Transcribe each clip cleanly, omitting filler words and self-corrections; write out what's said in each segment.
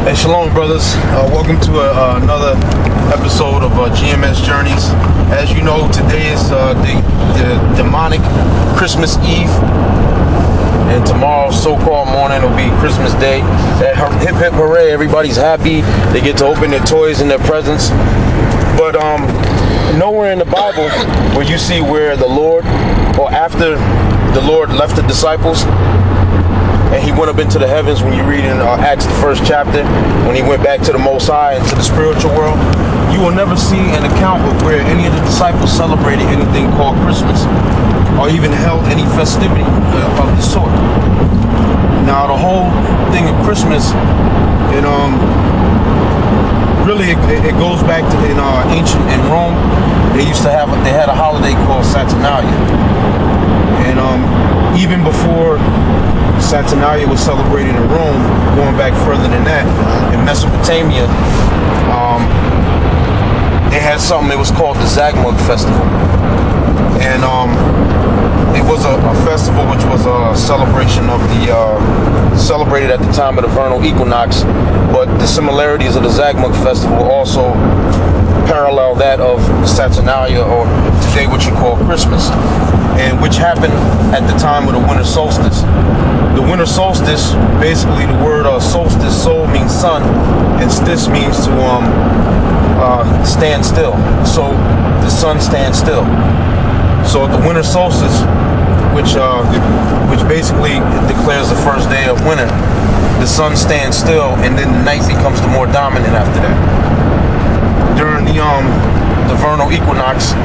Hey, shalom, brothers. Welcome to another episode of GMS Journeys. As you know, today is the demonic Christmas Eve, and tomorrow, so-called morning, will be Christmas Day. Hip hip hooray! Everybody's happy. They get to open their toys and their presents. But nowhere in the Bible where you see where the Lord, or after the Lord left the disciples, and he went up into the heavens, when you read in Acts the 1st chapter, when he went back to the Most High and to the spiritual world, you will never see an account of where any of the disciples celebrated anything called Christmas, or even held any festivity of the sort. Now, the whole thing of Christmas, it goes back to in Rome. They had a holiday called Saturnalia, and even before Saturnalia was celebrated in Rome, going back further than that, in Mesopotamia, they had something that was called the Zagmug Festival. And it was a festival which was a celebration of celebrated at the time of the vernal equinox, but the similarities of the Zagmug Festival also parallel that of Saturnalia, or today what you call Christmas, and which happened at the time of the winter solstice. The winter solstice, basically the word solstice, sol means sun, and stis means to stand still. So the sun stands still. So the winter solstice, which basically declares the first day of winter, the sun stands still, and then the night becomes the more dominant after that. During the vernal equinox,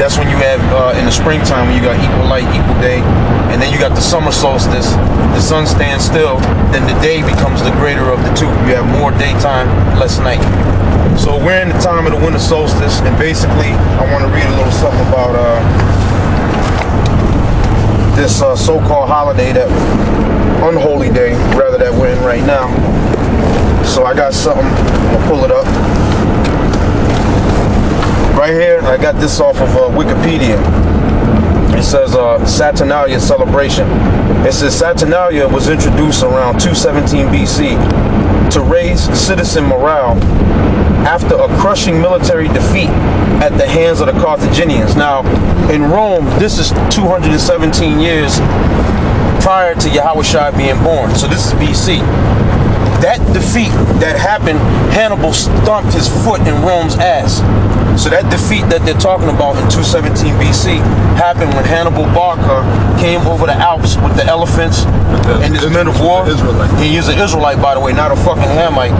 that's when you have, in the springtime, when you got equal light, equal day, and then you got the summer solstice, the sun stands still, then the day becomes the greater of the two. You have more daytime, less night. So we're in the time of the winter solstice, and basically, I want to read a little something about this so-called holiday, that unholy day, rather, that we're in right now. So I got something, I'm gonna pull it up. Right here, I got this off of Wikipedia. It says Saturnalia celebration. It says Saturnalia was introduced around 217 BC to raise citizen morale after a crushing military defeat at the hands of the Carthaginians. Now, in Rome, this is 217 years prior to Yahushua being born. So this is BC. That defeat that happened, Hannibal stomped his foot in Rome's ass. So that defeat that they're talking about in 217 BC happened when Hannibal Barca came over the Alps with the elephants and his men of war. He is an Israelite, by the way, not a fucking Hamite.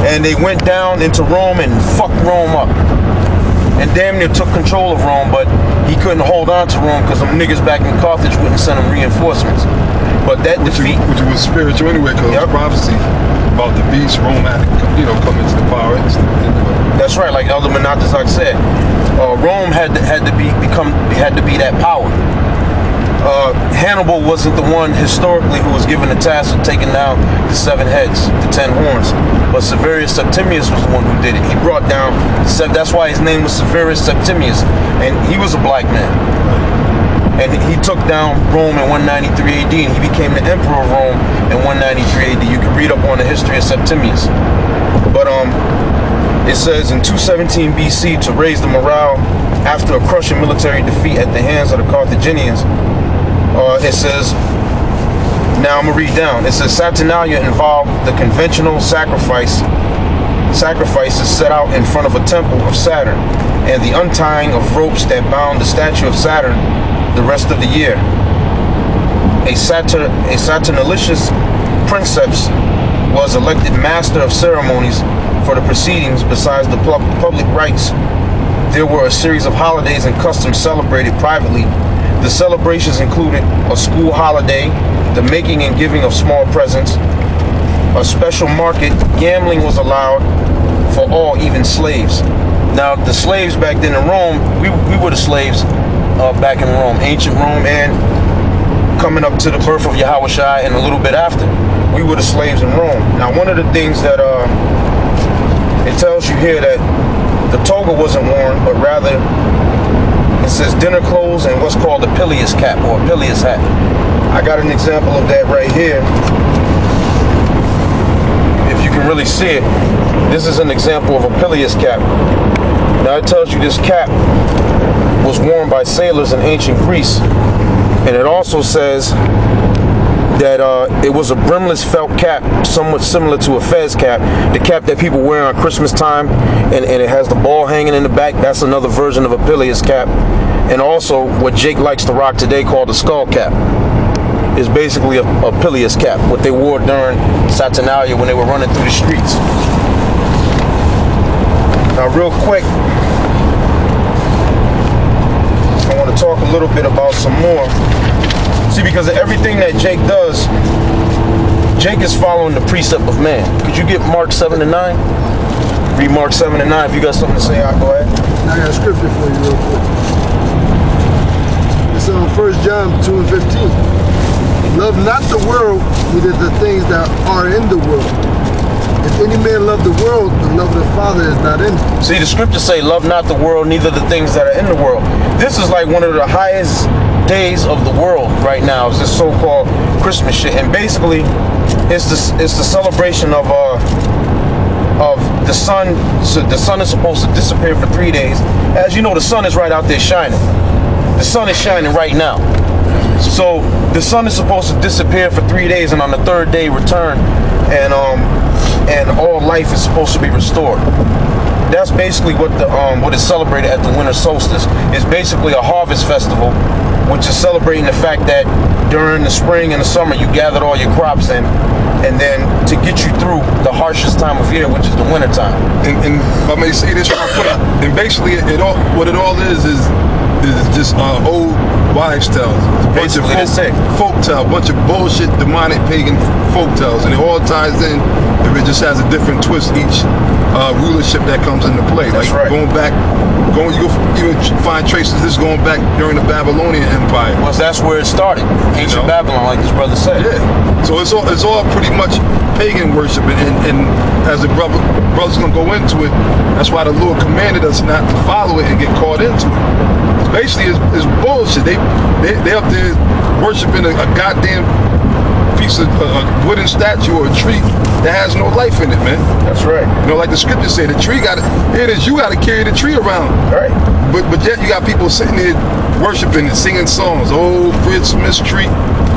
And they went down into Rome and fucked Rome up. And damn near took control of Rome, but he couldn't hold on to Rome because them niggas back in Carthage wouldn't send him reinforcements. But that defeat, which was spiritual anyway, because prophecy about the beast, Rome had to come into the power. That's right, like Elder Menatezak said, Rome had to be that power. Hannibal wasn't the one historically who was given the task of taking down the 7 heads, the 10 horns, but Severus Septimius was the one who did it. He brought down that's why his name was Severus Septimius, and he was a black man. And he took down Rome in 193 AD, and he became the emperor of Rome in 193 AD. You can read up on the history of Septimius. But it says in 217 BC, to raise the morale after a crushing military defeat at the hands of the Carthaginians. It says, now I'm gonna read down. It says Saturnalia involved the conventional sacrifices set out in front of a temple of Saturn, and the untying of ropes that bound the statue of Saturn the rest of the year. A Saturnalicious princeps was elected master of ceremonies for the proceedings. Besides the public rites, there were a series of holidays and customs celebrated privately. The celebrations included a school holiday, the making and giving of small presents, a special market. Gambling was allowed for all, even slaves. Now, the slaves back then in Rome, we were the slaves back in Rome, ancient Rome, and coming up to the birth of Yahushua and a little bit after. We were the slaves in Rome. Now, one of the things that it tells you here, that the toga wasn't worn, but rather it says dinner clothes and what's called a pileus cap, or a pileus hat. I got an example of that right here. If really see it. This is an example of a pileus cap. Now it tells you this cap was worn by sailors in ancient Greece. And it also says that it was a brimless felt cap, somewhat similar to a fez cap, the cap that people wear on Christmas time, and it has the ball hanging in the back. That's another version of a pileus cap. And also what Jake likes to rock today called a skull cap is basically a pileus cap, what they wore during Saturnalia when they were running through the streets. Now real quick, I want to talk a little bit about some more. See, because of everything that Jake does, Jake is following the precept of man. Could you get Mark 7 and 9? Read Mark 7 and 9. If you got something to say, I'll go ahead. I got a scripture for you real quick. It's on 1 John 2 and 15. Love not the world, neither the things that are in the world. If any man love the world, the love of the Father is not in him. See, the scriptures say, love not the world, neither the things that are in the world. This is like one of the highest days of the world right now, is this so-called Christmas shit. And basically, it's the celebration of the sun. So the sun is supposed to disappear for 3 days. As you know, the sun is right out there shining. The sun is shining right now. So the sun is supposed to disappear for 3 days, and on the third day return, and all life is supposed to be restored. That's basically what is celebrated at the winter solstice. It's basically a harvest festival, which is celebrating the fact that during the spring and the summer you gathered all your crops in, and then to get you through the harshest time of year, which is the winter time. And if I may say this real quick, and basically what it all is just old wives' tales. Basically, folk tales, bunch of bullshit, demonic, pagan folk tales, and it all ties in. If it just has a different twist each rulership that comes into play. That's like right. You go even find traces of this going back during the Babylonian Empire. Well, that's where it started, ancient Babylon, like this brother said. Yeah. So it's all pretty much pagan worship, and as the brother's gonna go into it, that's why the Lord commanded us not to follow it and get caught into it. Basically, it's bullshit. They up there worshiping a goddamn piece of a wooden statue or a tree that has no life in it, man. That's right. You know, like the scriptures say, the tree you gotta carry the tree around. Right. But yet you got people sitting there worshiping and singing songs. Oh, Christmas tree,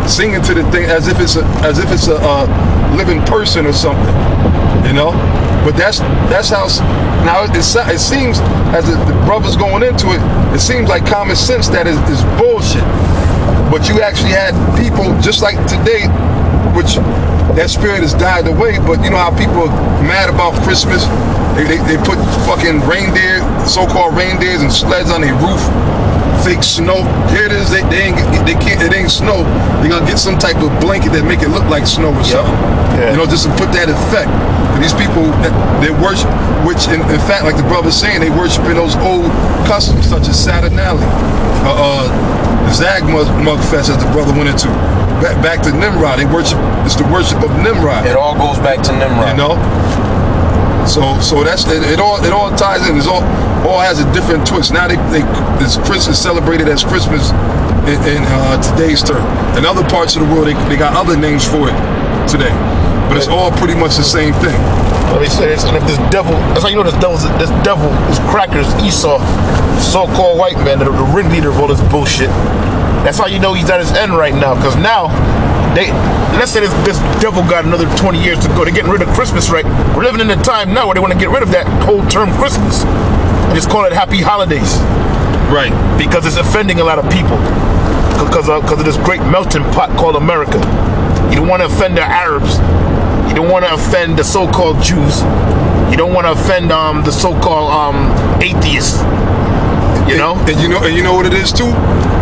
singing to the thing as if it's a living person or something. You know. But that's how. Now it seems as the brother's going into it, it seems like common sense that is bullshit. But you actually had people just like today, which that spirit has died away. But you know how people are mad about Christmas? They put fucking reindeer, so-called reindeers and sleds on their roof. Fake snow. Here it is. It ain't snow. They're gonna get some type of blanket that make it look like snow or something. Yeah. You know, just to put that effect. And these people they worship, which in fact, like the brother's saying, they worship in those old customs such as Saturnalia, the Zag Mug Fest, as the brother went into. Back to Nimrod. They worship. It's the worship of Nimrod. It all goes back to Nimrod. You know. So that's it. It all ties in. It all has a different twist. Now this Christmas celebrated as Christmas in today's term. In other parts of the world, they got other names for it today. But it's all pretty much the same thing. Well, they say this, and if this devil, that's how you know this devil is crackers, Esau, so-called white man, the ringleader of all this bullshit. That's how you know he's at his end right now. Because now, let's say this devil got another 20 years to go. They're getting rid of Christmas, right? We're living in a time now where they want to get rid of that whole term Christmas and just call it Happy Holidays. Right. Because it's offending a lot of people. Because of this great melting pot called America. You don't want to offend the Arabs. You don't want to offend the so-called Jews. You don't want to offend the so-called atheists. You know? And you know what it is too?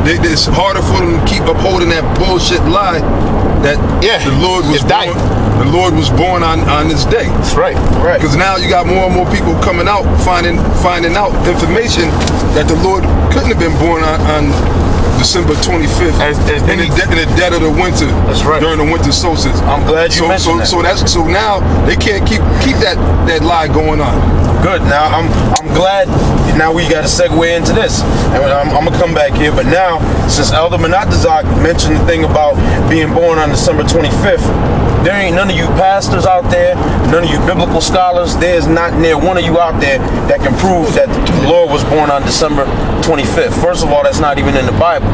It's harder for them to keep upholding that bullshit lie that the Lord was born on this day. That's right. Right. Because now you got more and more people coming out finding out information that the Lord couldn't have been born on December 25th in the dead of the winter. That's right. During the winter solstice. I'm glad you mentioned that. So now they can't keep that lie going on. Good. Now I'm glad. Now we got to segue into this, and I'm gonna come back here. But now, since Elder Menatazak mentioned the thing about being born on December 25th, There ain't none of you pastors out there, none of you biblical scholars. There's not near one of you out there that can prove that the Lord was born on December 25th. First of all, that's not even in the Bible.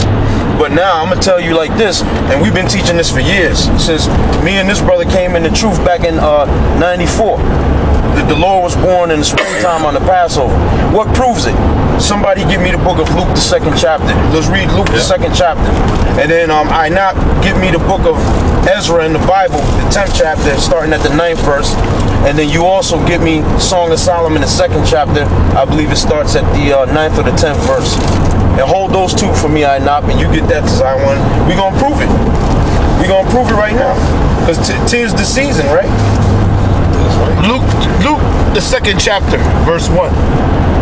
But now I'm gonna tell you like this, and we've been teaching this for years, since me and this brother came in the truth back in 94. That the Lord was born in the springtime on the Passover. What proves it? Somebody give me the book of Luke, the 2nd chapter. Let's read Luke, the 2nd chapter. And then I not give me the book of Ezra in the Bible, the 10th chapter, starting at the 9th verse. And then you also give me Song of Solomon, the 2nd chapter. I believe it starts at the 9th or the 10th verse. And hold those two for me, I not, and you get that to Zion. We're gonna prove it. We're gonna prove it right now. Because 'tis the season, right? Luke, the 2nd chapter, verse 1.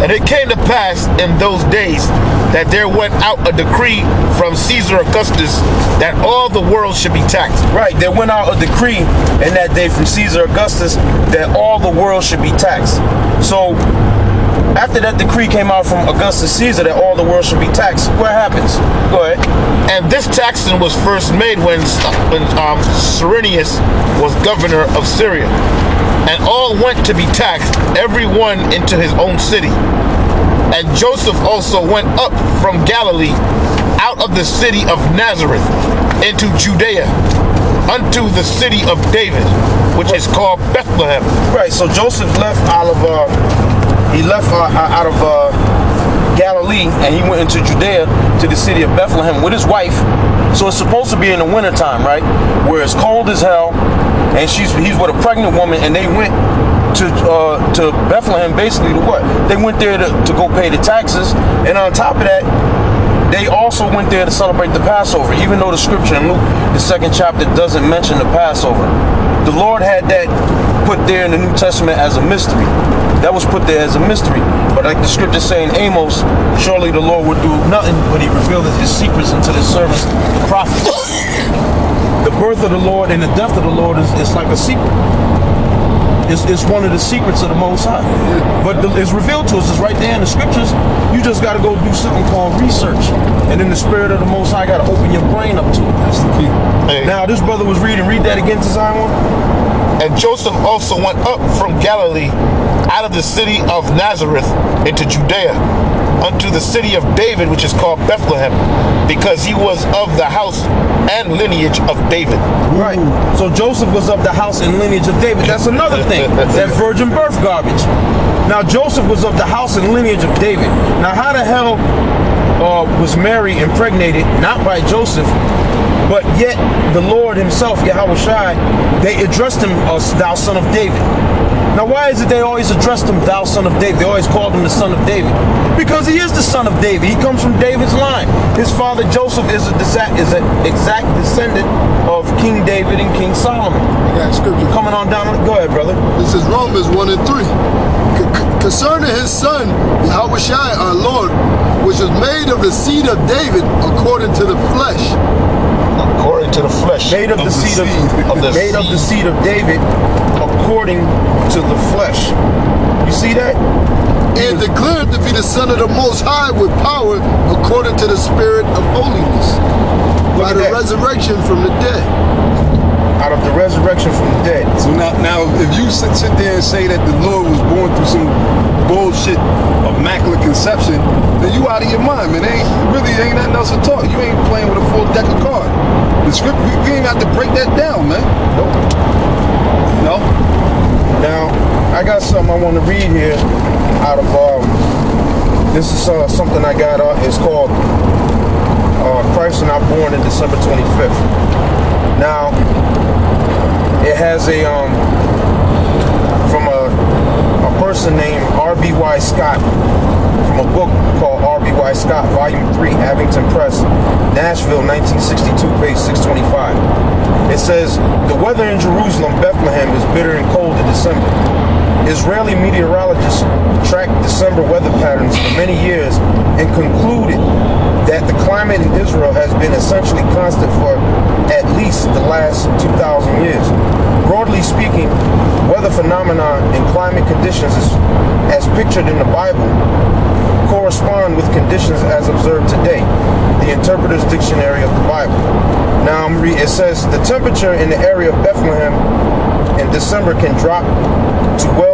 And it came to pass in those days that there went out a decree from Caesar Augustus that all the world should be taxed. Right, there went out a decree in that day from Caesar Augustus that all the world should be taxed. So, after that decree came out from Augustus Caesar that all the world should be taxed, what happens? Go ahead. And this taxing was first made when Cyrenius was governor of Syria. And all went to be taxed, every one into his own city. And Joseph also went up from Galilee, out of the city of Nazareth, into Judea, unto the city of David, which is called Bethlehem. Right, so Joseph left out of Galilee, and he went into Judea to the city of Bethlehem with his wife. So it's supposed to be in the wintertime, right? Where it's cold as hell, and he's with a pregnant woman, and they went to Bethlehem basically to what? They went there to go pay the taxes, and on top of that, they also went there to celebrate the Passover, even though the scripture in Luke, the 2nd chapter, doesn't mention the Passover. The Lord had that put there in the New Testament as a mystery. That was put there as a mystery. But like the scripture say in Amos, surely the Lord would do nothing but he revealed his secrets unto his servants, the prophets. The birth of the Lord and the death of the Lord is like a secret. It's one of the secrets of the Most High. But it's revealed to us. It's right there in the scriptures. You just got to go do something called research. And then the Spirit of the Most High got to open your brain up to it. That's the key. Hey. Now, this brother was read that again to Zion. And Joseph also went up from Galilee, out of the city of Nazareth, into Judea, unto the city of David, which is called Bethlehem, because he was of the house and lineage of David. Right. So Joseph was of the house and lineage of David. That's another thing. That virgin birth garbage. Now Joseph was of the house and lineage of David. Now how the hell was Mary impregnated, not by Joseph, but yet the Lord himself, Yahweh Shai, they addressed him as thou son of David. Now why is it they always addressed him thou son of David? They always called him the son of David. Because he is the son of David. He comes from David's line. His father Joseph is an exact descendant of King David and King Solomon. I got scripture. Coming on down. Go ahead, brother. This is Romans 1 and 3. Concerning his son, Yahweh Shai, our Lord, which was made of the seed of David according to the flesh. According to the flesh. Made of the seed of David according to the flesh. You see that? And declared to be the Son of the Most High with power according to the Spirit of holiness. By the resurrection from the dead. Out of the resurrection from the dead. So now if you sit there and say that the Lord was born through some bullshit immaculate conception, then you out of your mind, man. Ain't nothing else to talk. You ain't playing with a full deck of cards. The script, we ain't have to break that down, man. Nope. No. Now, I got something I want to read here out of, this is something I got, it's called Christ and I born in December 25th. Now, it has from a person named R.B.Y. Scott, from a book called R.B.Y. Scott, Volume 3, Abington Press, Nashville, 1962, page 625. It says, the weather in Jerusalem, Bethlehem, is bitter and cold in December. Israeli meteorologists tracked December weather patterns for many years and concluded that the climate in Israel has been essentially constant for at least the last 2,000 years. Broadly speaking, weather phenomena and climate conditions as pictured in the Bible correspond with conditions as observed today. The Interpreter's Dictionary of the Bible. Now it says the temperature in the area of Bethlehem in December can drop to well below